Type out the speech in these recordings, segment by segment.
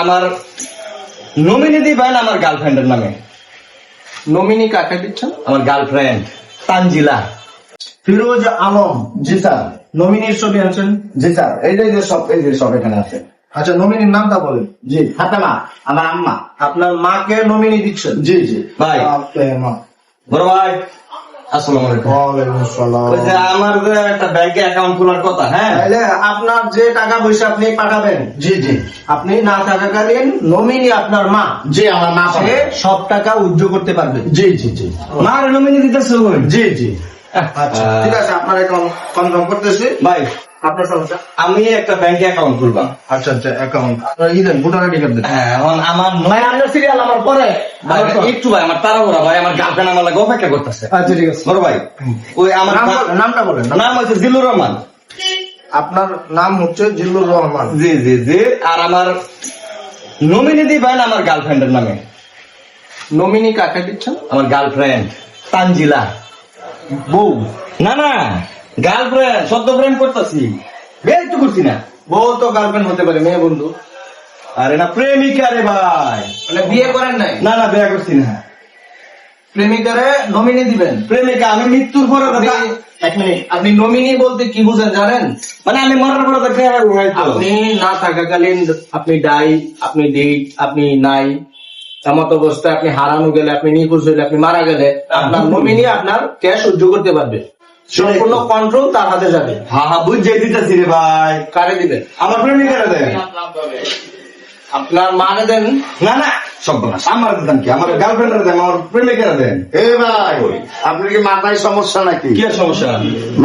আমার নমিনি দিবেন আমার গার্লফ্রেন্ডের নামে। নমিনি কাকে দিচ্ছেন? আমার গার্লফ্রেন্ড তানজিলা। ফিরোজ আলম। জি স্যার। নমিনির ছবি আছেন? জি স্যার, এই যে সব এখানে আছে। আচ্ছা, নমিনির নামটা বলেন। জি, ফাতেমা আমার আম্মা। আপনার মাকে নমিনি দিচ্ছেন? জি জি ভাই ফাতেমা। বড় ভাই আসসালামু আলাইকুম। ওয়ালাইকুম আসসালাম। ওই যে আমার যে একটা ব্যাংকে অ্যাকাউন্ট খোলার কথা, হ্যাঁ তাহলে আপনার যে টাকা পয়সা আপনি পাঠাবেন, জি জি আপনি না থাকাকালীন নমিনি আপনার মা, জি, আমার মা সে সব টাকা উইথড্র করতে পারবে। জি জি জি মার নমিনি দিতেছে। জি জি। আচ্ছা, ঠিক আছে, আপনার অ্যাকাউন্ট কনফার্ম করতেছি। ভাই আপনার সমস্যা? আমি একটা ব্যাংকে অ্যাকাউন্ট খুলবাম। আচ্ছা আচ্ছা, অ্যাকাউন্ট দেন, ভোটার আইডি কার্ড দেন। হ্যাঁ, এখন আমার ভাই আপনার সিরিয়াল আমার পরে। ভাই, একটু ভাই আমার তাড়াহুড়া ভাই, আমার গার্লফ্রেন্ড আমার লাগে অপেক্ষা করতেছে। আচ্ছা, ঠিক আছে। বড় ভাই ওই আমার নামটা বলেন। নাম হচ্ছে জিল্লুর রহমান। আপনার নাম হচ্ছে জিল্লুর রহমান। জি জি জি। আর আমার নমিনি দিবেন আমার গার্লফ্রেন্ডের নামে। নমিনি কাকে দিচ্ছেন? আমার গার্লফ্রেন্ড তানজিলা। বউ? না না, গার্লফ্রেন্ড সদ্য প্রেম করতেছি, বিয়ে তো করছি না। বউ তো গার্লফ্রেন্ড হতে পারে, মেয়ে বন্ধু। আরে না, প্রেমিকা রে ভাই। মানে বিয়ে করেন নাই? না না, বিয়ে করছি না। প্রেমিকারে নমিনি দিবেন? প্রেমিকা আমি মৃত্যুর পরে এক মিনিট, আপনি নমিনি বলতে কি বুঝেন জানেন? মানে আমি মরার পরে দেখে আপনি না থাকাকালীন আপনি ডাই, আপনি ডিড, আপনি নাই, এমত অবস্থায় আপনি হারানো গেলে, আপনি নিখোঁজ হইলে, আপনি মারা গেলে, আপনার নমিনি আপনার ক্যাশ উজ্জ্ব করতে পারবে। সম্পূর্ণ কন্ট্রোল তার হাতে যাবে। হ্যাঁ হ্যাঁ, বুঝে দিতেছি রে ভাই। কারে দিবেন? আমার প্রেমিকারে দেন। আপনার মারে দেন? না না, সব বলাস আমার দেন কি, আমার গার্লফ্রেন্ডের দেন, আমার প্রেমিকারে দেন। এ ভাই, আপনার কি মাথায় সমস্যা নাকি? কি আর সমস্যা?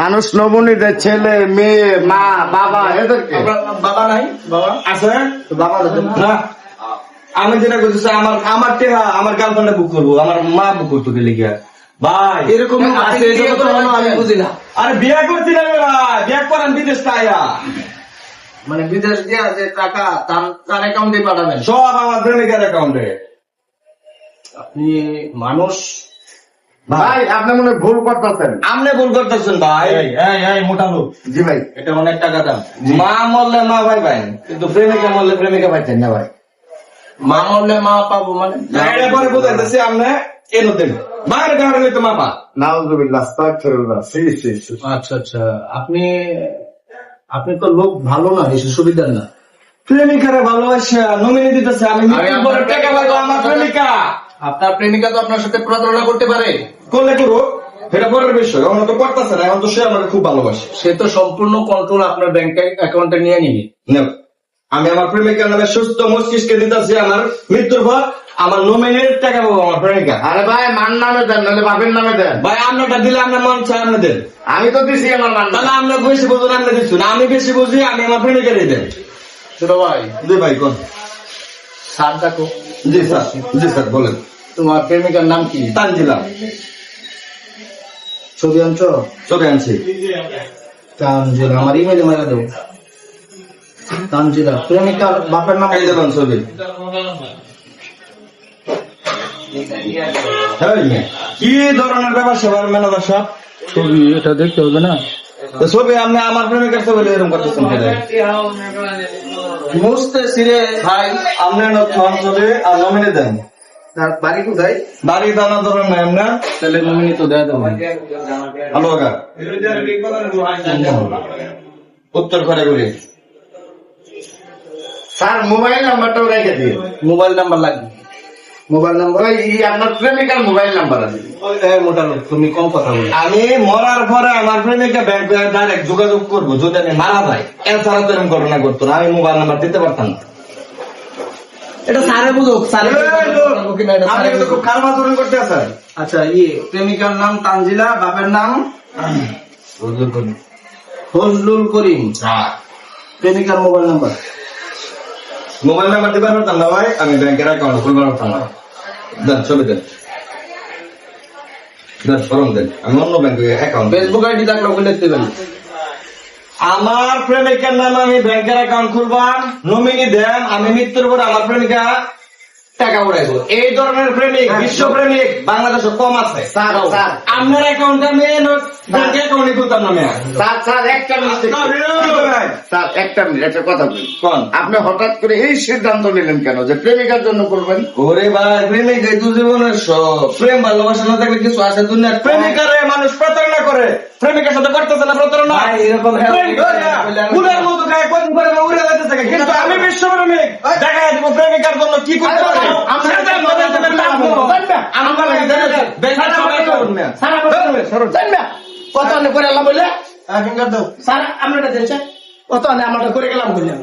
মানুষ নমুনি দেয়, ছেলে মেয়ে মা বাবা এদেরকে। আপনার বাবা নাই? বাবা আছে তো বাবা দেন না। আমি যেটা করতেছি, আমার টেহা আমার গার্লফ্রেন্ডে বুক করবো, আমার মা বুক করতে গেলে গিয়া ভাই এরকম আছে, এই জন্য তো আমি বুঝি না। আরে বিয়ে করছি না রে ভাই, বিয়ে করেন বিদেশ আয়া। মানে বিদেশ দিয়ে যে টাকা তার অ্যাকাউন্টে পাঠাবেন? সব আমার প্রেমিকার অ্যাকাউন্টে। আপনি মানুষ ভাই, আপনি মনে হয় ভুল করতেছেন। আপনি ভুল করতেছেন ভাই। এই মোটা লোক, জি ভাই। এটা অনেক টাকা দাম। মা মরলে মা ভাই ভাই, কিন্তু প্রেমিকা মরলে প্রেমিকা পাইতেন না ভাই। মা মরলে মা পাবো মানে? এরপরে বুঝাইতেছি আপনি এনো দেন, বাইরে গাড়ি তো মা পা। নাউজুবিল্লাহ, আস্তাগফিরুল্লাহ। সি সি সি। আচ্ছা আচ্ছা, আপনি তো লোক ভালো না, বেশি সুবিধার না। প্রেমিকারে ভালোবাসা নমিনি দিতেছে, আমি আমি মৃত্যুর পরে টাকা পাবো আমার প্রেমিকা। আপনার প্রেমিকা তো আপনার সাথে প্রতারণা করতে পারে। করলে করো, এটা পরের বিষয়। এখন তো করতেছে না, এখন তো সে আমাকে খুব ভালোবাসে। সে তো সম্পূর্ণ কন্ট্রোল আপনার ব্যাংক অ্যাকাউন্টে নিয়ে নিবে। নেও, আমি আমার প্রেমিকার নামে সুস্থ মস্তিষ্কে দিতেছি, আমার মৃত্যুর পর আমার নমিনির টাকা পাবো আমার প্রেমিকা। আরে ভাই, মান নামে দেন, নাহলে বাপের নামে দেন। ভাই আপনারটা দিলে আপনার মন চায় আপনি দেন। আমি তো দিছি আমার মান তাহলে নামে। আমরা বেশি বুঝুন, আপনি দিচ্ছুন। আমি বেশি বুঝি, আমি আমার প্রেমিকারই দেন। ছোট ভাই, জি ভাই কোন। স্যার ডাকো। জি স্যার, জি স্যার বলেন। তোমার প্রেমিকার নাম কি? তানজিলা। ছবি আনছ? চলে আনছি। তানজিলা, আমার ইমেলে মারা দেবো। তানজিলা, প্রেমিকার বাপের নাম? এই দেবেন ছবি। এই, কি ধরনের ব্যাপার সবার ম্যানেজার সব ছবি এটা দেখতে হবে না? তো ছবি আপনি আমার প্রেমিকার ছবি এরকম করতেছেন কেন? বুঝতে সিরে ভাই। আপনি নতুন ছবি আর নমিনি দেন। তার বাড়ি কোথায়? বাড়ি দানা ধরেন না এমনা। তাহলে নমিনি তো দেয়া দেবো। হ্যালো কাকা, উত্তর করে গুলি। স্যার, মোবাইল নাম্বারটাও রেখে দিন। মোবাইল নাম্বার লাগবে? মোবাইল নাম্বার ওই আপনার প্রেমিকার মোবাইল নাম্বার আছে। মোটা লোক, তুমি কম কথা বলো। আমি মরার পরে আমার প্রেমিকা ব্যাংকে ডাইরেক্ট যোগাযোগ করবো যদি আমি মারা যাই। এছাড়া তো এরকম ঘটনা করতো না, আমি মোবাইল নাম্বার দিতে পারতাম না। এটা স্যারে বুঝুক, স্যারে আপনি কিন্তু খুব খারাপ আচরণ করতে আছেন। আচ্ছা, প্রেমিকার নাম তানজিলা, বাপের নাম ফজলুল করিম, প্রেমিকার মোবাইল নাম্বার? মোবাইল নাম্বার দিতে পারতাম না ভাই, আমি ব্যাংকের অ্যাকাউন্ট খুলতে পারতাম না। দেন ছবি দেন, দেন ফর্ম দেন, আমি অন্য ব্যাংকে অ্যাকাউন্ট। ফেসবুক আইডি থাকলে ওখানে লিখতে পারি। আমার প্রেমিকার নামে আমি ব্যাংকের অ্যাকাউন্ট খুলবাম, নমিনি দেন। আমি মৃত্যুর পর আমার প্রেমিকা টাকা উড়াইবো। এই ধরনের প্রেমিক বিশ্ব প্রেমিক বাংলাদেশে কম আছে। স্যার স্যার আপনার অ্যাকাউন্টে আমি ব্যাংক অ্যাকাউন্টে করতাম না মেয়া। স্যার একটা মিনিট স্যার একটা মিনিট একটা কথা বলি কোন? আপনি হঠাৎ করে এই সিদ্ধান্ত নিলেন কেন যে প্রেমিকার জন্য করবেন? ওরে ভাই প্রেমিক এই তো জীবনের সব। প্রেম ভালোবাসা না থাকলে কিছু আসে দুনিয়া। প্রেমিকারে মানুষ প্রতারণা করে, প্রেমিকার সাথে করতেছে না প্রতারণা। ভাই, এরকম প্রেম কইরা ফুলের মতো গায়ে কদিন পরে উড়ে যাইতে থাকে। কিন্তু আমি বিশ্ব প্রেমিক দেখা দিব প্রেমিকার জন্য কি করতে পারি। সেটা মনে দেবেন না আপনি। আমার লাগে দেবেন ব্যাংকের সব অ্যাকাউন্ট মেয়া। কত অনেক করে এলাম বললে স্যার আমরা দিয়েছে কত অনেক আমরা করে গেলাম বললাম